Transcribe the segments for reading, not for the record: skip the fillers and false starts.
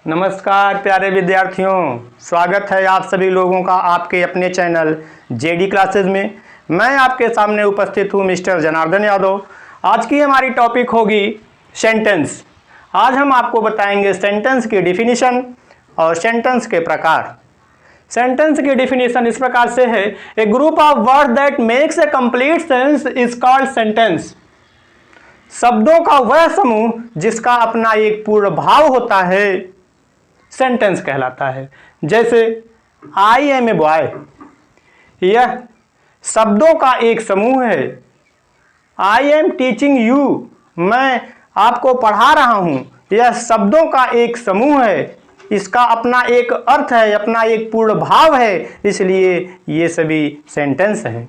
नमस्कार प्यारे विद्यार्थियों, स्वागत है आप सभी लोगों का आपके अपने चैनल जेडी क्लासेस में। मैं आपके सामने उपस्थित हूं मिस्टर जनार्दन यादव। आज की हमारी टॉपिक होगी सेंटेंस। आज हम आपको बताएंगे सेंटेंस की डिफिनीशन और सेंटेंस के प्रकार। सेंटेंस की डिफिनीशन इस प्रकार से है, a group of word that makes a complete sense is called sentence. शब्दों का वह समूह जिसका अपना एक पूर्ण भाव होता है सेंटेंस कहलाता है। जैसे आई एम ए बॉय, यह शब्दों का एक समूह है। आई एम टीचिंग यू, मैं आपको पढ़ा रहा हूं, यह शब्दों का एक समूह है। इसका अपना एक अर्थ है, अपना एक पूर्ण भाव है, इसलिए ये सभी सेंटेंस हैं।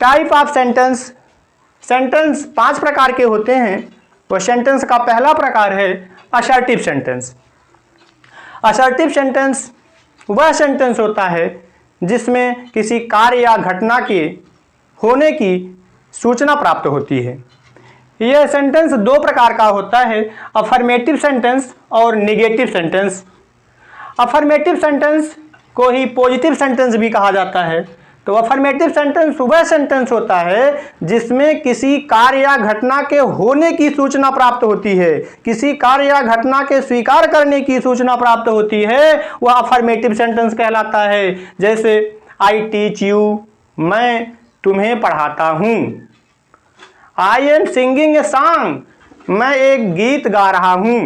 Type of sentence. सेंटेंस 5 प्रकार के होते हैं। वो सेंटेंस का पहला प्रकार है असर्टिव सेंटेंस। असर्टिव सेंटेंस वह सेंटेंस होता है जिसमें किसी कार्य या घटना के होने की सूचना प्राप्त होती है। यह सेंटेंस 2 प्रकार का होता है, अफर्मेटिव सेंटेंस और निगेटिव सेंटेंस। अफर्मेटिव सेंटेंस को ही पॉजिटिव सेंटेंस भी कहा जाता है। तो अफर्मेटिव सेंटेंस वह सेंटेंस होता है जिसमें किसी कार्य या घटना के होने की सूचना प्राप्त होती है, किसी कार्य या घटना के स्वीकार करने की सूचना प्राप्त होती है, वह अफर्मेटिव सेंटेंस कहलाता है। जैसे आई टीच यू, मैं तुम्हें पढ़ाता हूँ। I am singing a song, मैं एक गीत गा रहा हूँ।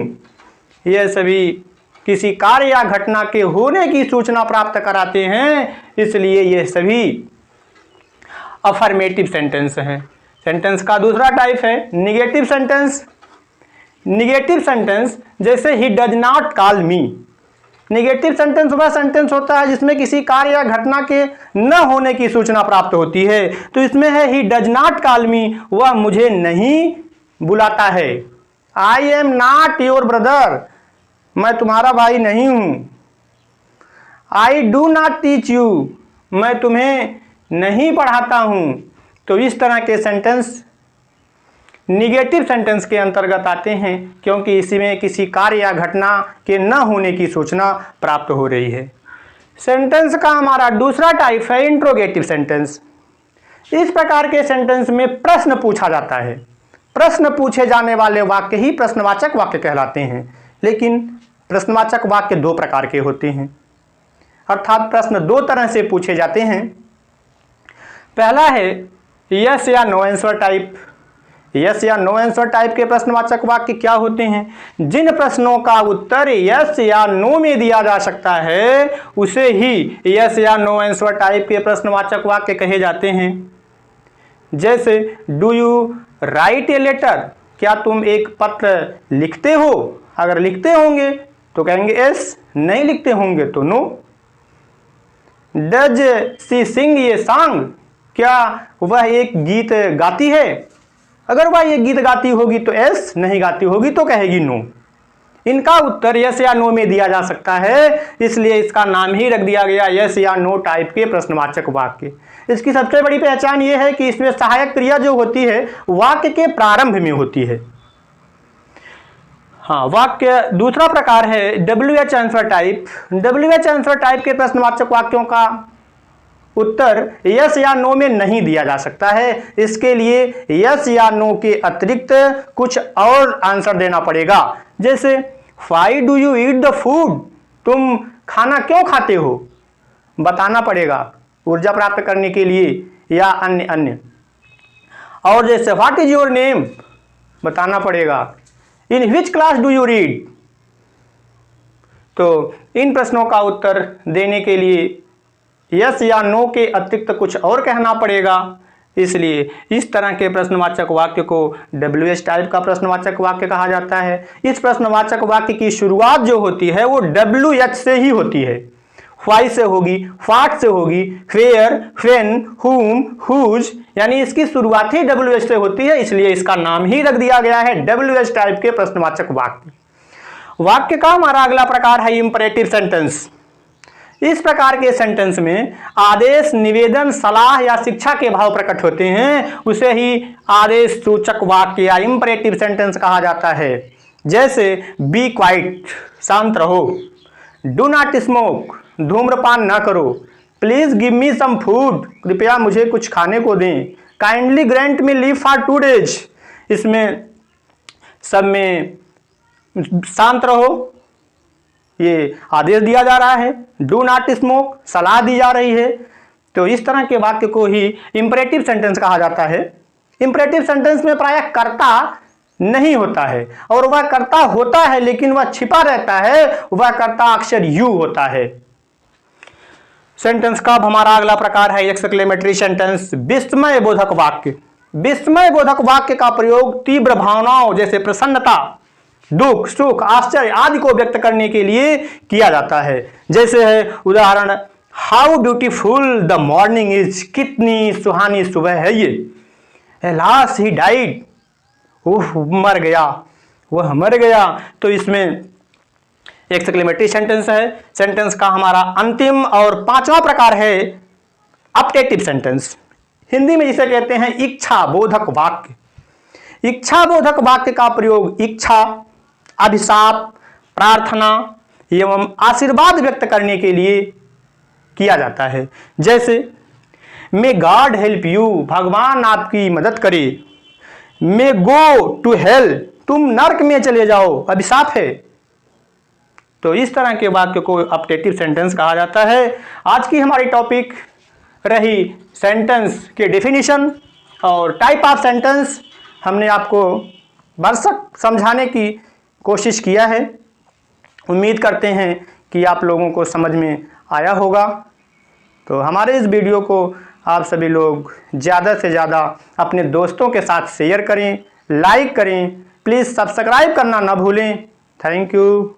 यह सभी किसी कार्य या घटना के होने की सूचना प्राप्त कराते हैं, इसलिए ये सभी अफर्मेटिव सेंटेंस हैं। सेंटेंस का दूसरा टाइप है निगेटिव सेंटेंस। निगेटिव सेंटेंस जैसे he does not call me. Negative sentence वह सेंटेंस होता है जिसमें किसी कार्य या घटना के न होने की सूचना प्राप्त होती है। तो इसमें है ही डज नॉट कॉल मी, वह मुझे नहीं बुलाता है। I am not your brother, मैं तुम्हारा भाई नहीं हूं। I do not teach you, मैं तुम्हें नहीं पढ़ाता हूं। तो इस तरह के सेंटेंस निगेटिव सेंटेंस के अंतर्गत आते हैं, क्योंकि इसमें किसी कार्य या घटना के न होने की सूचना प्राप्त हो रही है। सेंटेंस का हमारा दूसरा टाइप है इंट्रोगेटिव सेंटेंस। इस प्रकार के सेंटेंस में प्रश्न पूछा जाता है। प्रश्न पूछे जाने वाले वाक्य ही प्रश्नवाचक वाक्य कहलाते हैं। लेकिन प्रश्नवाचक वाक्य 2 प्रकार के होते हैं, अर्थात प्रश्न 2 तरह से पूछे जाते हैं। पहला है यस या नो आंसर टाइप। यस या नो आंसर टाइप के प्रश्नवाचक वाक्य क्या होते हैं? जिन प्रश्नों का उत्तर यस या नो में दिया जा सकता है उसे ही यस या नो आंसर टाइप के प्रश्नवाचक वाक्य कहे जाते हैं। जैसे do you write a letter, क्या तुम एक पत्र लिखते हो? अगर लिखते होंगे तो कहेंगे यस, नहीं लिखते होंगे तो नो। डज सी सिंग ये सॉन्ग, क्या वह एक गीत गाती है? अगर वह ये गीत गाती होगी तो यस, नहीं गाती होगी तो कहेगी नो। इनका उत्तर यस या नो में दिया जा सकता है, इसलिए इसका नाम ही रख दिया गया यस या नो टाइप के प्रश्नवाचक वाक्य। इसकी सबसे बड़ी पहचान यह है कि इसमें सहायक क्रिया जो होती है वाक्य के प्रारंभ में होती है। हाँ, वाक्य दूसरा प्रकार है WH answer type. WH answer type के प्रश्नवाचक वाक्यों का उत्तर यस या नो में नहीं दिया जा सकता है। इसके लिए यस या नो के अतिरिक्त कुछ और आंसर देना पड़ेगा। जैसे why do you eat the food, तुम खाना क्यों खाते हो? बताना पड़ेगा ऊर्जा प्राप्त करने के लिए या अन्य। और जैसे व्हाट इज योर नेम, बताना पड़ेगा। In which class do you read, तो इन प्रश्नों का उत्तर देने के लिए यस या नो के अतिरिक्त कुछ और कहना पड़ेगा। इसलिए इस तरह के प्रश्नवाचक वाक्य को WH टाइप का प्रश्नवाचक वाक्य कहा जाता है। इस प्रश्नवाचक वाक्य की शुरुआत जो होती है वो WH से ही होती है। व्हाई से होगी, व्हाट से होगी, वेयर, व्हेन, whom, whose, यानी इसकी शुरुआत ही WH से होती है, इसलिए इसका नाम ही रख दिया गया है WH टाइप के प्रश्नवाचक वाक्य। वाक्य का हमारा अगला प्रकार है इंपरेटिव सेंटेंस। इस प्रकार के सेंटेंस में आदेश, निवेदन, सलाह या शिक्षा के भाव प्रकट होते हैं, उसे ही आदेश सूचक वाक्य या इंपरेटिव सेंटेंस कहा जाता है। जैसे बी क्वाइट, शांत रहो, डू नॉट स्मोक, धूम्रपान ना करो, please give me some food, कृपया मुझे कुछ खाने को दें, kindly grant me leave for 2 days, इसमें सब में शांत रहो ये आदेश दिया जा रहा है, डू नॉट स्मोक सलाह दी जा रही है। तो इस तरह के वाक्य को ही इंपरेटिव सेंटेंस कहा जाता है। इंपरेटिव सेंटेंस में प्रायः कर्ता नहीं होता है, और वह कर्ता होता है लेकिन वह छिपा रहता है, वह कर्ता अक्सर यू होता है। सेंटेंस का हमारा अगला प्रकार है एक्सक्लेमेटरी सेंटेंस, विस्मय बोधक वाक्य। विस्मय बोधक वाक्य का प्रयोग तीव्र भावनाओं जैसे प्रसन्नता, दुख, सुख, आश्चर्य आदि को व्यक्त करने के लिए किया जाता है। जैसे है उदाहरण, how beautiful the morning is, कितनी सुहानी सुबह है ये। एलास ही डाइड, ओह मर गया, वह मर गया। तो इसमें एक्सक्लेमेटरी सेंटेंस है। सेंटेंस का हमारा अंतिम और 5वां प्रकार है अपटेटिव सेंटेंस, हिंदी में जिसे कहते हैं इच्छा बोधक वाक्य। इच्छा बोधक वाक्य का प्रयोग इच्छा, अभिशाप, प्रार्थना एवं आशीर्वाद व्यक्त करने के लिए किया जाता है। जैसे मे गॉड हेल्प यू, भगवान आपकी मदद करे। मे गो टू हेल, तुम नर्क में चले जाओ, अभिशाप है। तो इस तरह के वाक्य को अपटेटिव सेंटेंस कहा जाता है। आज की हमारी टॉपिक रही सेंटेंस के डेफिनेशन और टाइप ऑफ सेंटेंस। हमने आपको भरसक समझाने की कोशिश किया है। उम्मीद करते हैं कि आप लोगों को समझ में आया होगा। तो हमारे इस वीडियो को आप सभी लोग ज़्यादा से ज़्यादा अपने दोस्तों के साथ शेयर करें, लाइक करें, प्लीज़ सब्सक्राइब करना ना भूलें। Thank you.